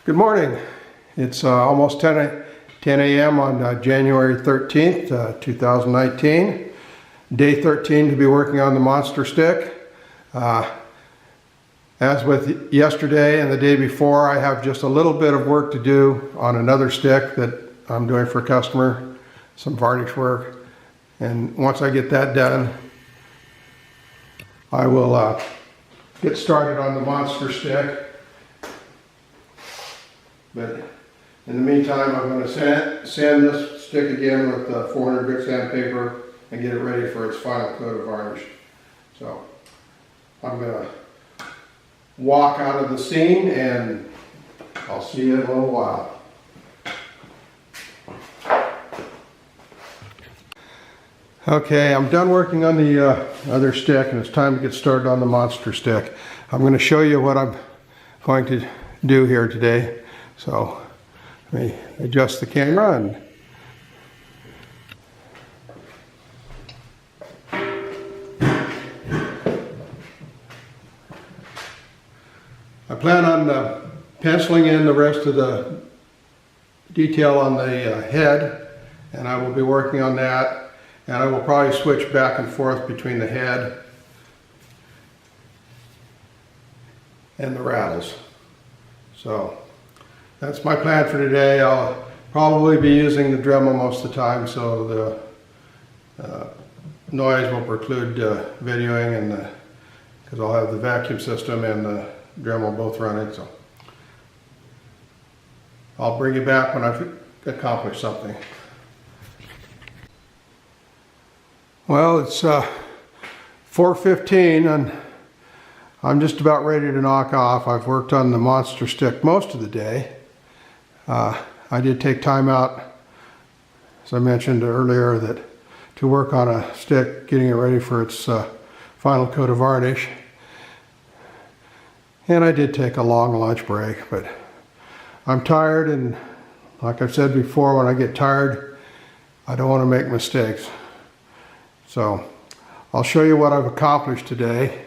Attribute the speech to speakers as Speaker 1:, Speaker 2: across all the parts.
Speaker 1: Good morning. It's almost 10 a.m. on January 13th, 2019. Day 13 to be working on the monster stick. As with yesterday and the day before, I have just a little bit of work to do on another stick that I'm doing for a customer, some varnish work. And once I get that done, I will get started on the monster stick. But in the meantime, I'm going to sand this stick again with 400 grit sandpaper and get it ready for its final coat of varnish. So I'm going to walk out of the scene and I'll see you in a little while. Okay, I'm done working on the other stick and it's time to get started on the monster stick. I'm going to show you what I'm going to do here today. So let me adjust the camera and I plan on penciling in the rest of the detail on the head, and I will be working on that, and I will probably switch back and forth between the head and the rattles. So that's my plan for today. I'll probably be using the Dremel most of the time, so the noise will preclude videoing, and because I'll have the vacuum system and the Dremel both running. So I'll bring you back when I've accomplished something. Well, it's 4:15 and I'm just about ready to knock off. I've worked on the monster stick most of the day. I did take time out, as I mentioned earlier, to work on a stick, getting it ready for its final coat of varnish. And I did take a long lunch break, but I'm tired, and like I've said before, when I get tired, I don't want to make mistakes. So I'll show you what I've accomplished today.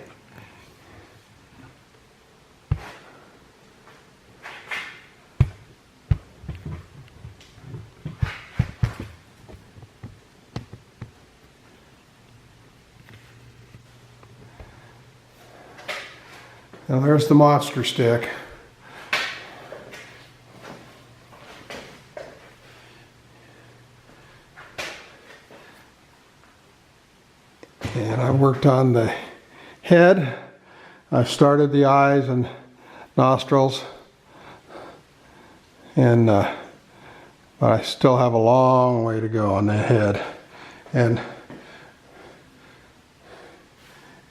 Speaker 1: Now there's the monster stick. And I worked on the head. I started the eyes and nostrils, and but I still have a long way to go on the head, and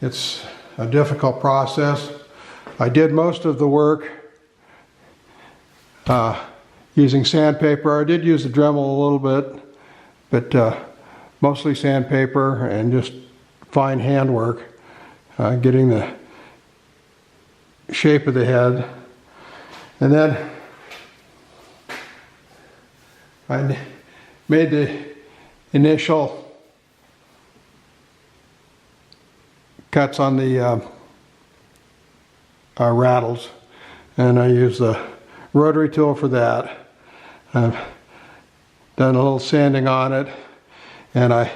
Speaker 1: it's a difficult process. I did most of the work using sandpaper. I did use the Dremel a little bit, but mostly sandpaper and just fine handwork, getting the shape of the head. And then I made the initial cuts on the rattles, and I use the rotary tool for that. I've done a little sanding on it, and I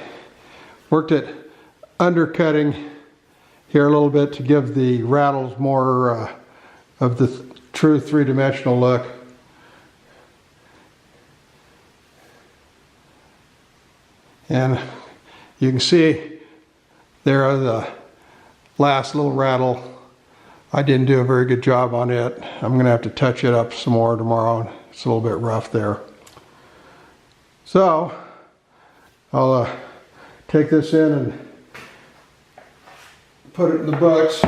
Speaker 1: worked at undercutting here a little bit to give the rattles more of the true three-dimensional look. And you can see there are the last little rattle. I didn't do a very good job on it. I'm going to have to touch it up some more tomorrow. It's a little bit rough there. So I'll take this in and put it in the books.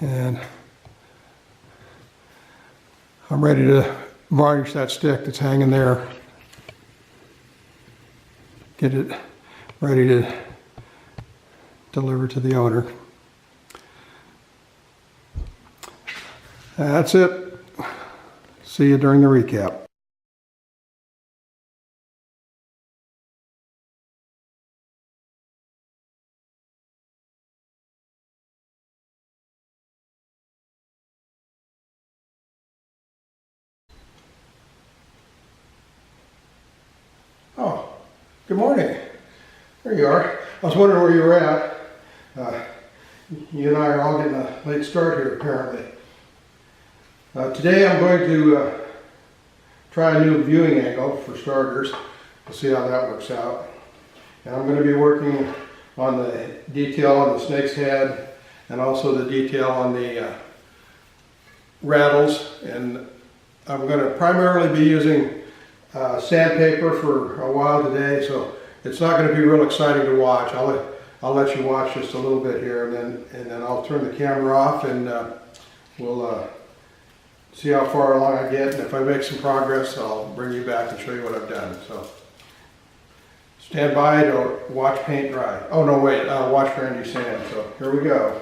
Speaker 1: And I'm ready to varnish that stick that's hanging there. Get it ready to deliver to the owner. That's it. See you during the recap. Good morning. There you are. I was wondering where you were at. You and I are all getting a late start here, apparently. Today I'm going to try a new viewing angle for starters. We'll see how that works out. And I'm going to be working on the detail on the snake's head and also the detail on the rattles. And I'm going to primarily be using sandpaper for a while today, so it's not going to be real exciting to watch. I'll let you watch just a little bit here, and then I'll turn the camera off, and we'll see how far along I get. And if I make some progress, I'll bring you back and show you what I've done. So stand by to watch paint dry. Oh no, wait, watch Randy sand. So here we go.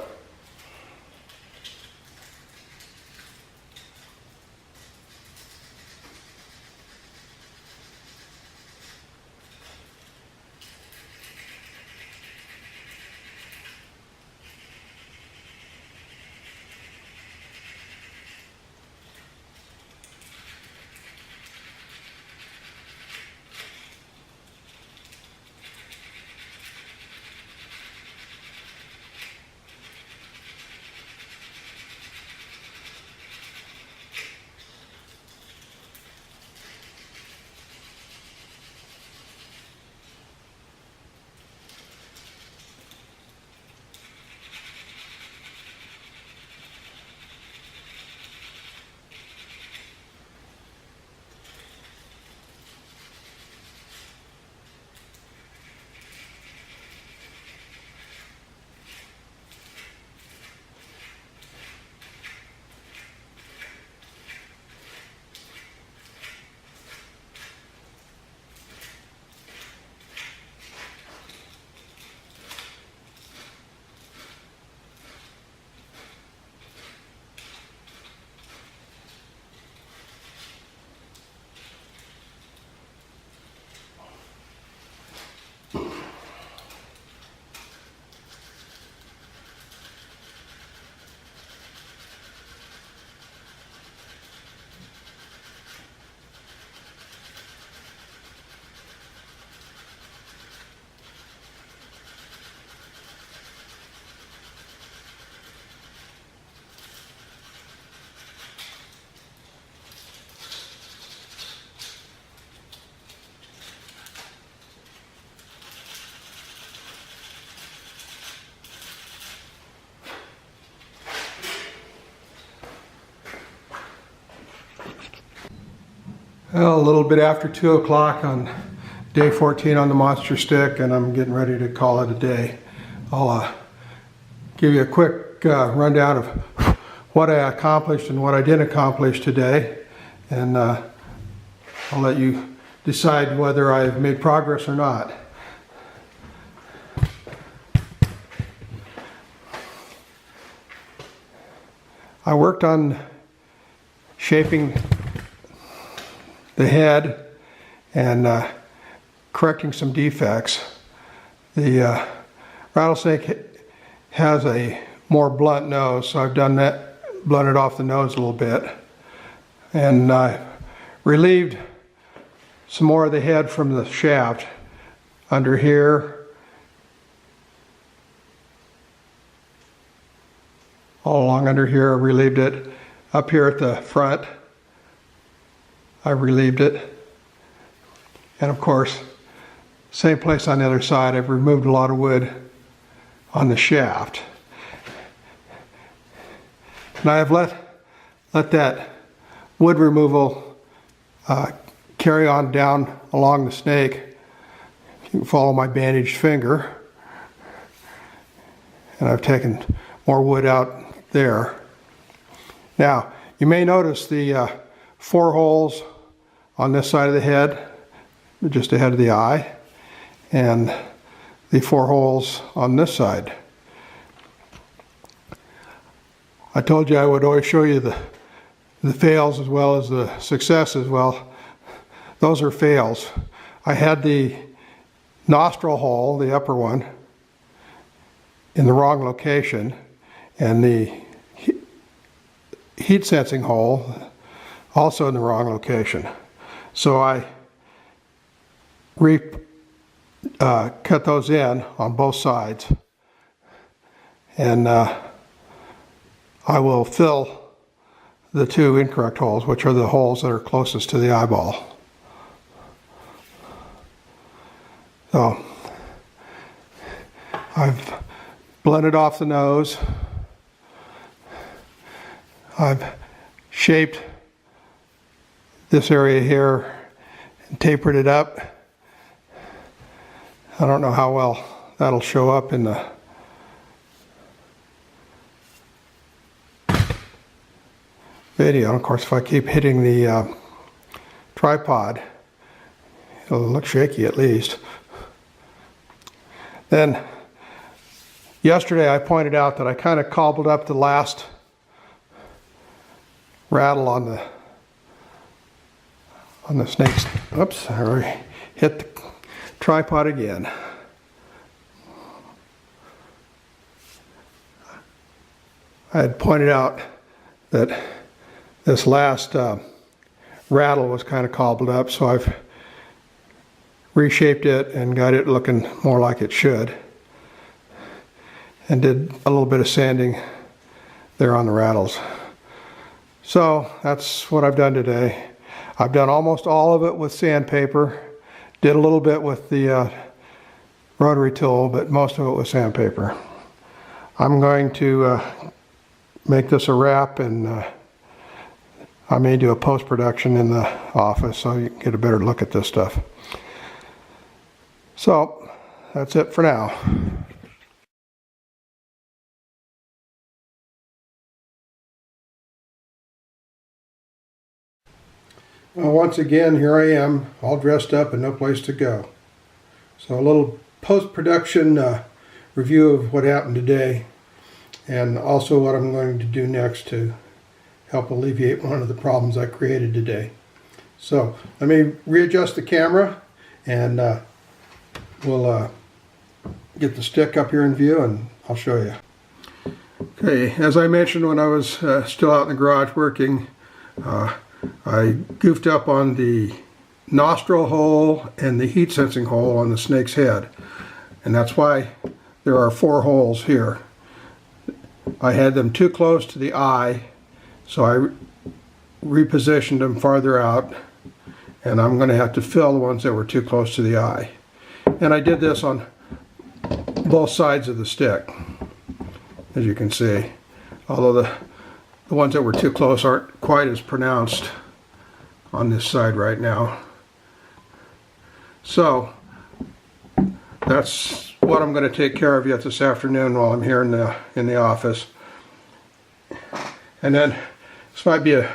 Speaker 1: Well, a little bit after 2 o'clock on day 14 on the monster stick, and I'm getting ready to call it a day. I'll give you a quick rundown of what I accomplished and what I didn't accomplish today, and I'll let you decide whether I've made progress or not. I worked on shaping the head and correcting some defects. The rattlesnake has a more blunt nose, so I've done that, blunted off the nose a little bit. And I relieved some more of the head from the shaft under here, all along under here. I relieved it. Up here at the front, I relieved it. And of course, same place on the other side. I've removed a lot of wood on the shaft. And I have let that wood removal carry on down along the snake. You can follow my bandaged finger. And I've taken more wood out there. Now, you may notice the 4 holes on this side of the head, just ahead of the eye, and the 4 holes on this side. I told you I would always show you the fails as well as the successes. Well, those are fails. I had the nostril hole, the upper one, in the wrong location, and the heat sensing hole also in the wrong location. So I cut those in on both sides, and I will fill the two incorrect holes, which are the holes that are closest to the eyeball. So I've blended off the nose. I've shaped this area here and tapered it up. I don't know how well that'll show up in the video. Of course, if I keep hitting the tripod, it'll look shaky at least. Then yesterday I pointed out that I kind of cobbled up the last rattle on the snake's. Oops, I hit the tripod again. I had pointed out that this last rattle was kind of cobbled up, so I've reshaped it and got it looking more like it should, and did a little bit of sanding there on the rattles. So that's what I've done today. I've done almost all of it with sandpaper, did a little bit with the rotary tool, but most of it with sandpaper. I'm going to make this a wrap, and I may do a post-production in the office so you can get a better look at this stuff. So that's it for now. Well, once again, here I am, all dressed up and no place to go. So a little post-production review of what happened today, and also what I'm going to do next to help alleviate one of the problems I created today. So let me readjust the camera, and we'll get the stick up here in view, and I'll show you. Okay, as I mentioned when I was still out in the garage working, I goofed up on the nostril hole and the heat sensing hole on the snake's head, and that's why there are 4 holes here. I had them too close to the eye, so I repositioned them farther out, and I'm going to have to fill the ones that were too close to the eye. And I did this on both sides of the stick, as you can see, although the ones that were too close aren't quite as pronounced on this side right now. So that's what I'm going to take care of yet this afternoon while I'm here in the office. And then this might be a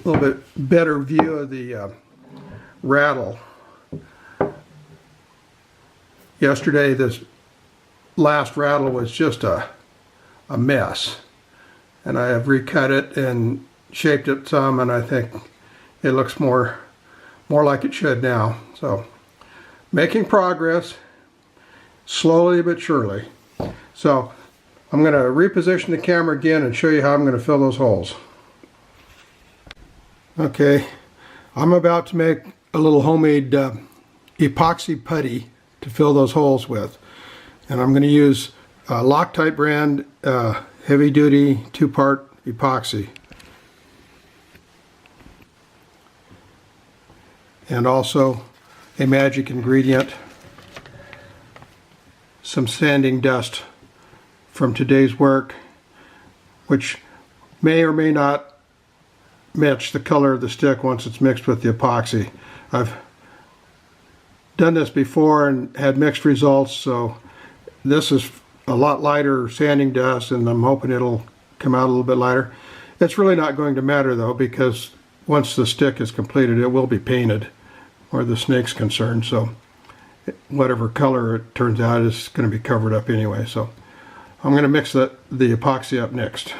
Speaker 1: little bit better view of the rattle. Yesterday this last rattle was just a mess, and I have recut it and shaped it some, and I think it looks more like it should now. So making progress, slowly but surely. So I'm going to reposition the camera again and show you how I'm going to fill those holes. Okay, I'm about to make a little homemade epoxy putty to fill those holes with, and I'm going to use Loctite brand heavy duty 2-part epoxy, and also a magic ingredient, some sanding dust from today's work, which may or may not match the color of the stick once it's mixed with the epoxy. I've done this before and had mixed results, so this is a lot lighter sanding dust, and I'm hoping it'll come out a little bit lighter. It's really not going to matter though, because once the stick is completed it will be painted where the snake's concerned, so whatever color it turns out is going to be covered up anyway. So I'm going to mix the epoxy up next.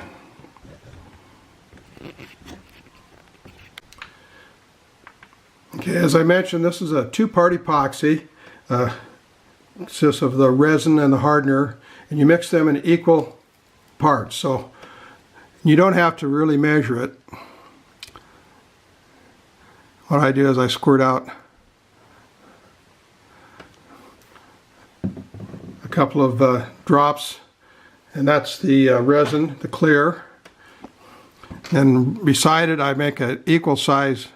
Speaker 1: Okay, as I mentioned, this is a 2-part epoxy. Consists of the resin and the hardener, and you mix them in equal parts, so you don't have to really measure it. What I do is I squirt out couple of drops, and that's the resin, the clear. And beside it I make an equal size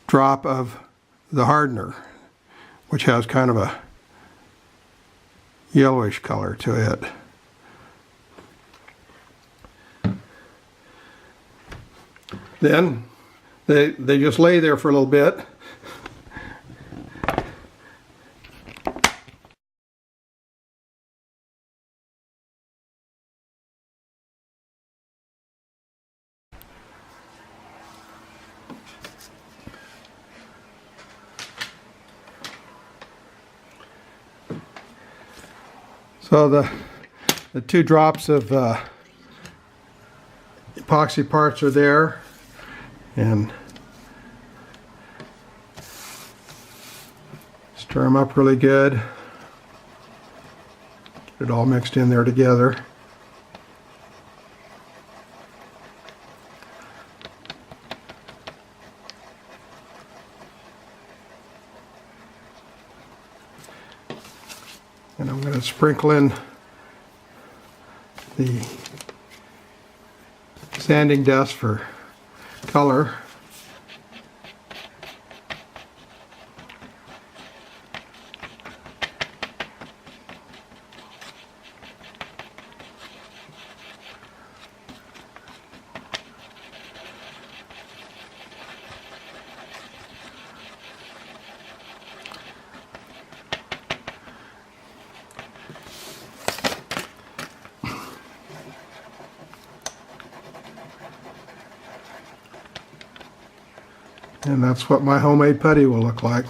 Speaker 1: drop of the hardener, which has kind of a yellowish color to it. Then they just lay there for a little bit. So the two drops of epoxy parts are there, and stir them up really good. Get it all mixed in there together. And I'm going to sprinkle in the sanding dust for color. And that's what my homemade putty will look like.